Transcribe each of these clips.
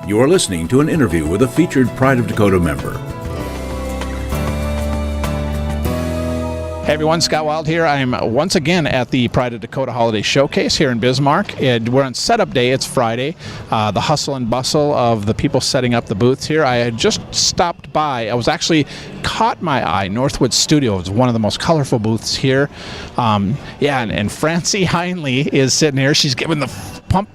You are listening to an interview with a featured Pride of Dakota member. Hey everyone, Scott Wild here. I'm once again at the Pride of Dakota Holiday Showcase here in Bismarck. We're on setup day. It's Friday. The hustle and bustle of the people setting up the booths here. I had just stopped by. I was actually caught my eye. Northwoods Studio is one of the most colorful booths here. And Francie Heinley is sitting here. She's giving the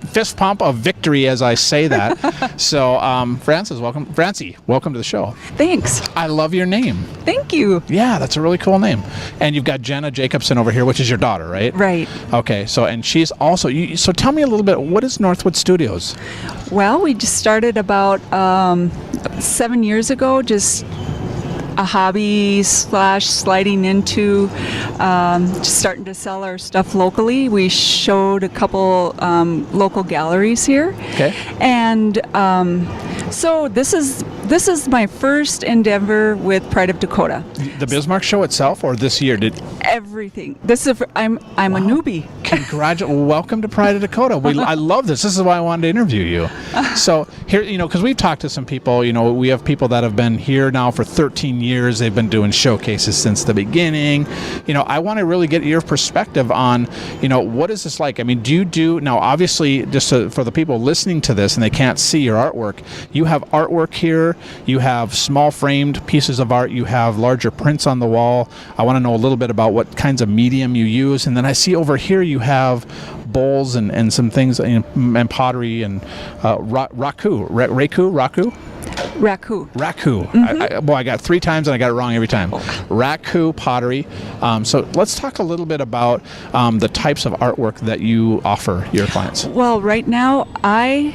fist pump of victory as I say that. So, Francie, welcome to the show. Thanks. I love your name. Thank you. Yeah, that's a really cool name. And you've got Jenna Jacobson over here, which is your daughter, right? Right. Okay, so and she's also, so tell me a little bit, what is Northwood Studios? Well, we just started about 7 years ago, just a hobby / sliding into just starting to sell our stuff locally. We showed a couple local galleries here. Okay. And so this is my first endeavor with Pride of Dakota. The Bismarck show itself, or this year did everything. I'm a newbie. Welcome to Pride of Dakota. I love this. This is why I wanted to interview you. So here, because we've talked to some people. We have people that have been here now for 13 years. They've been doing showcases since the beginning. I want to really get your perspective on, what is this like? I mean, do you do now? Obviously, just for the people listening to this and they can't see your artwork, you have artwork here. You have small framed pieces of art. You have larger prints on the wall. I want to know a little bit about what kinds of medium you use. And then I see over here you have bowls and some things and pottery and raku. Mm-hmm. I got 3 times and I got it wrong every time. Raku pottery. So let's talk a little bit about the types of artwork that you offer your clients. Well, right now I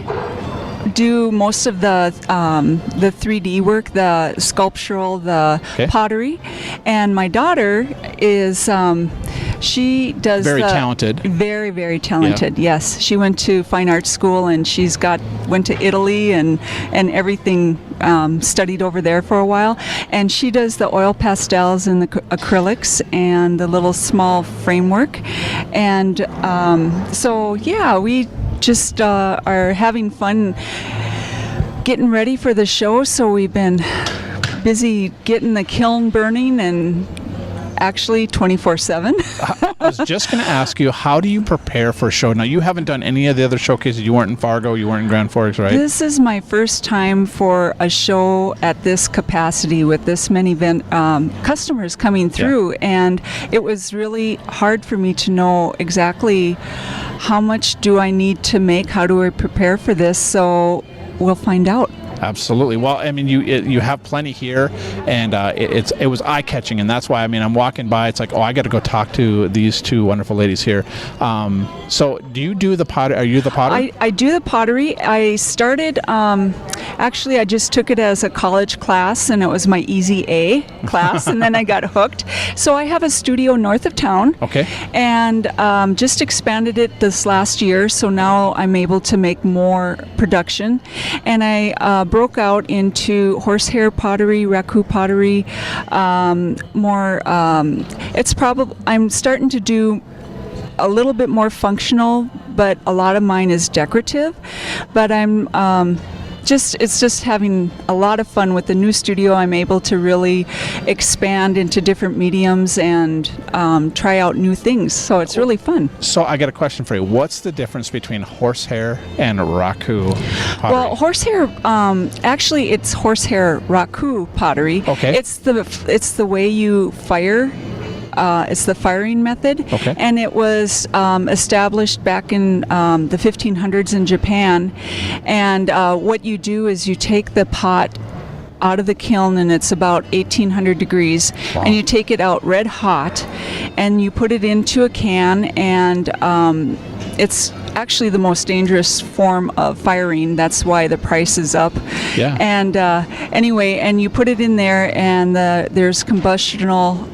do most of the 3D work, the sculptural, the pottery, and my daughter is she does very talented. Very, very talented. Yeah. Yes, she went to fine arts school and went to Italy and everything. Studied over there for a while, and she does the oil pastels and the acrylics and the little small framework, and we just are having fun getting ready for the show. So we've been busy getting the kiln burning and actually 24/7. I was just going to ask you, how do you prepare for a show? Now, you haven't done any of the other showcases. You weren't in Fargo, you weren't in Grand Forks, right? This is my first time for a show at this capacity with this many customers coming through, and it was really hard for me to know exactly how much do I need to make, how do I prepare for this, so we'll find out. Absolutely. Well, I mean, you have plenty here, and it was eye-catching, and that's why, I mean, I'm walking by, it's like, I got to go talk to these 2 wonderful ladies here. So do you do the pottery? Are you the potter? I do the pottery. I started, actually, I just took it as a college class, and it was my Easy A class, and then I got hooked. So I have a studio north of town, and just expanded it this last year, so now I'm able to make more production, and I broke out into horsehair pottery, raku pottery, I'm starting to do a little bit more functional, but a lot of mine is decorative. But it's just having a lot of fun with the new studio. I'm able to really expand into different mediums and try out new things. So it's really fun. So I got a question for you. What's the difference between horsehair and raku pottery? Well, horsehair, actually it's horsehair raku pottery. Okay. It's the way you fire. It's the firing method, and it was established back in the 1500s in Japan. And what you do is you take the pot out of the kiln, and it's about 1800 degrees, and you take it out red hot, and you put it into a can, and it's actually the most dangerous form of firing. That's why the price is up. Yeah. And anyway, and you put it in there, and there's combustional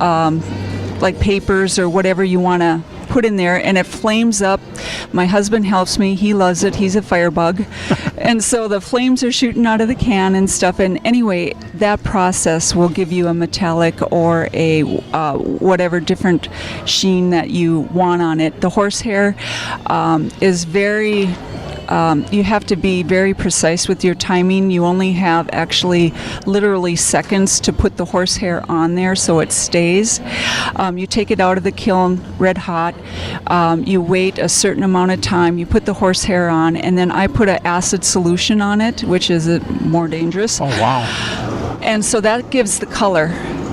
like papers or whatever you want to put in there, and it flames up. My husband helps me. He loves it. He's a firebug. And so the flames are shooting out of the can and stuff. And anyway, that process will give you a metallic or a whatever different sheen that you want on it. The horsehair is very you have to be very precise with your timing. You only have actually literally seconds to put the horsehair on there so it stays. You take it out of the kiln red hot. You wait a certain amount of time. You put the horsehair on, and then I put an acid solution on it, which is more dangerous. Oh, wow. And so that gives the color.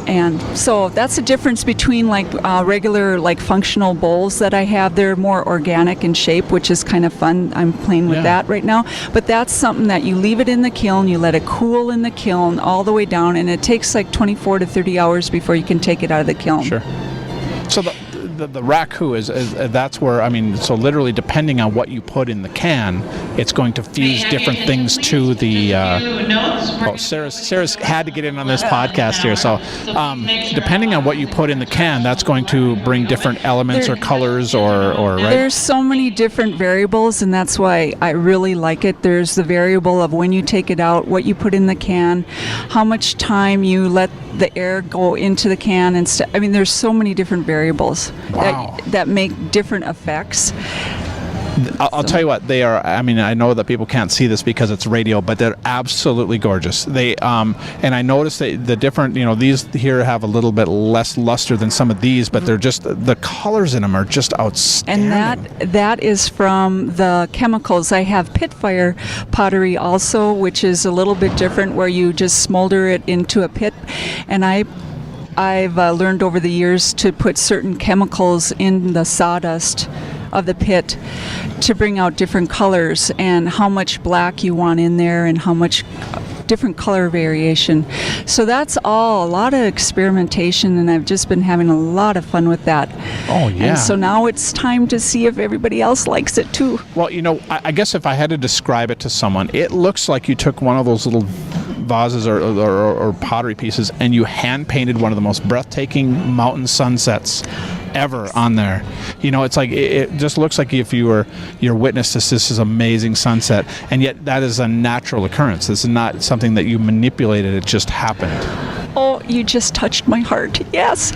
And so that's the difference between like regular like functional bowls that I have. They're more organic in shape, which is kind of fun. I'm playing with that right now. But that's something that you leave it in the kiln, you let it cool in the kiln all the way down, and it takes like 24 to 30 hours before you can take it out of the kiln. Sure. So the raku is that's where, I mean, so literally depending on what you put in the can, it's going to fuse different things to the Sarah's had to get in on this podcast here, so depending on what you put in the can, that's going to bring different elements or colors or right? There's so many different variables, and that's why I really like it. There's the variable of when you take it out, what you put in the can, how much time you let the air go into the can, and I mean, there's so many different variables that make different effects. I'll tell you what, they are, I mean, I know that people can't see this because it's radio, but they're absolutely gorgeous. They and I noticed that the different, you know, these here have a little bit less luster than some of these, but they're just, the colors in them are just outstanding. And that is from the chemicals. I have pit fire pottery also, which is a little bit different, where you just smolder it into a pit. And I've learned over the years to put certain chemicals in the sawdust of the pit to bring out different colors, and how much black you want in there and how much different color variation. So that's all a lot of experimentation, and I've just been having a lot of fun with that. Oh, yeah. And so now it's time to see if everybody else likes it too. Well, you know, I guess if I had to describe it to someone, it looks like you took one of those little vases or pottery pieces and you hand painted one of the most breathtaking mountain sunsets ever on there. You know, it's like it just looks like if you're witness to this is amazing sunset, and yet that is a natural occurrence. This is not something that you manipulated, it just happened. Oh, you just touched my heart. Yes.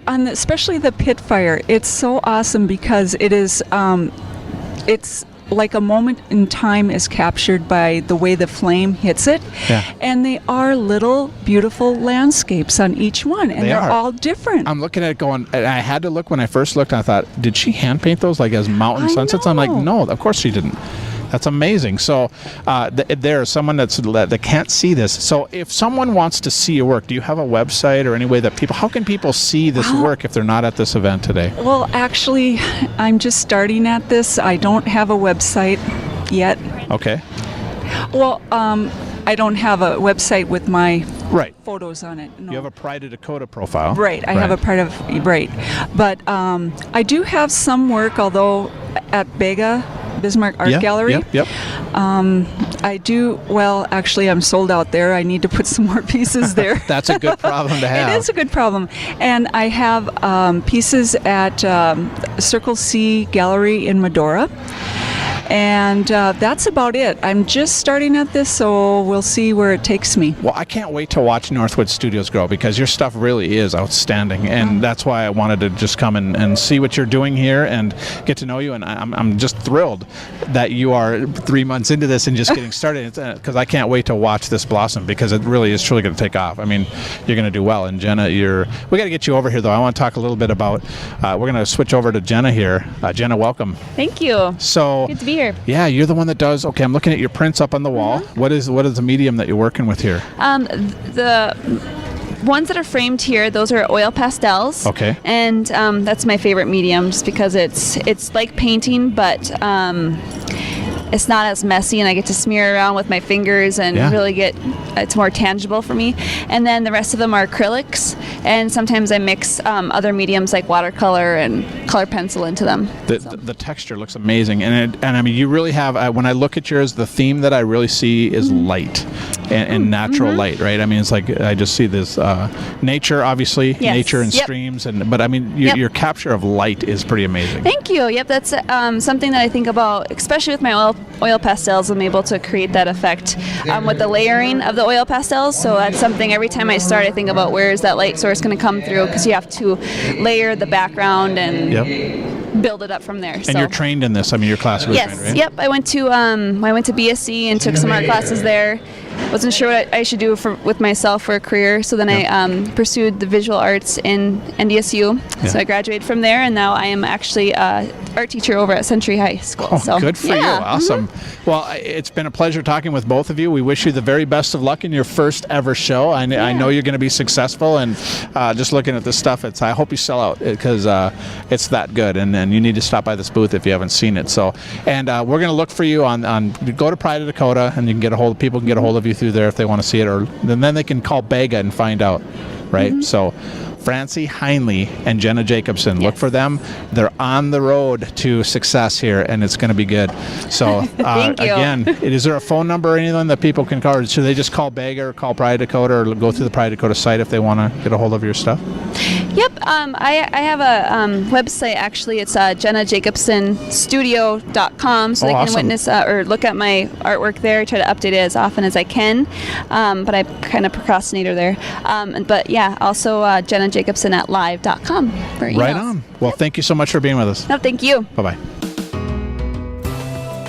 Especially the pit fire. It's so awesome because it is it's like a moment in time is captured by the way the flame hits it. Yeah. And they are little beautiful landscapes on each one, and they're all different. I'm looking at it going, and I had to look when I first looked, and I thought, did she hand paint those like as mountain sunsets? I'm like, no, of course she didn't. That's amazing. So there's someone that can't see this. So if someone wants to see your work, do you have a website or any way that how can people see this work if they're not at this event today? Well, actually, I'm just starting at this. I don't have a website yet. Okay. Well, I don't have a website with my photos on it. No. You have a Pride of Dakota profile. Right. I have a Pride of, But I do have some work, although at Bismarck Art Gallery. Yep. I do, well, actually, I'm sold out there. I need to put some more pieces there. That's a good problem to have. It is a good problem. And I have pieces at Circle C Gallery in Medora. And that's about it. I'm just starting at this, so we'll see where it takes me. Well, I can't wait to watch Northwoods Studios grow, because your stuff really is outstanding, and that's why I wanted to just come and see what you're doing here and get to know you. And I'm just thrilled that you are 3 months into this and just getting started, because I can't wait to watch this blossom, because it really is truly going to take off. I mean, you're going to do well. And Jenna, we got to get you over here, though. I want to talk a little bit about, we're going to switch over to Jenna here. Jenna, welcome. Thank you. So good to be here. Yeah, you're the one that does. Okay, I'm looking at your prints up on the wall. What is the medium that you're working with here? The ones that are framed here, those are oil pastels. Okay. And that's my favorite medium, just because it's like painting, but it's not as messy, and I get to smear around with my fingers and really it's more tangible for me. And then the rest of them are acrylics, and sometimes I mix other mediums like watercolor and color pencil into them. The texture looks amazing, and I mean, you really have, when I look at yours, the theme that I really see is light and natural light, right? I mean, it's like I just see this nature, obviously, nature and streams, but I mean, your capture of light is pretty amazing. Thank you. Yep, that's something that I think about, especially with my oil pastels. I'm able to create that effect with the layering of the oil pastels. So that's something every time I start, I think about where is that light source going to come through, because you have to layer the background and build it up from there. And you're trained in this. I mean, your class was Yes. trained, right? Yep. I went to BSc and took some art classes there. Wasn't sure what I should do with myself for a career, so then I pursued the visual arts in NDSU. Yeah. So I graduated from there, and now I am actually art teacher over at Century High School. Oh, so, good for you. Awesome. Well, it's been a pleasure talking with both of you. We wish you the very best of luck in your first ever show. I know you're going to be successful, and just looking at this stuff, I hope you sell out because it's that good, and you need to stop by this booth if you haven't seen it. So, and we're going to look for you on go to Pride of Dakota, and you can get a hold. People can get a hold of you through there if they want to see it, or then they can call Bega and find out, right? Mm-hmm. So Francie Heinle and Jenna Jacobson, look for them. They're on the road to success here, and it's going to be good. So Thank you. Again, is there a phone number or anything that people can call, or should they just call Bega or call Pride Dakota, or go through the Pride Dakota site if they want to get a hold of your stuff? Yep. I have a website, actually. It's jennajacobsonstudio.com, so they can witness or look at my artwork there. I try to update it as often as I can, but I'm kind of procrastinator there. But yeah, also Jenna Jacobson at live.com for emails. Right on. Well, thank you so much for being with us. No, thank you. Bye-bye.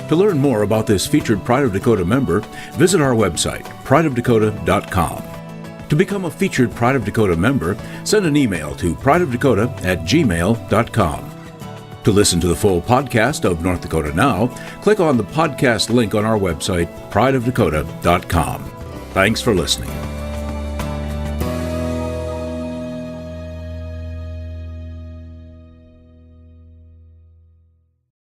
To learn more about this featured Pride of Dakota member, visit our website, prideofdakota.com. To become a featured Pride of Dakota member, send an email to prideofdakota@gmail.com. To listen to the full podcast of North Dakota Now, click on the podcast link on our website, prideofdakota.com. Thanks for listening.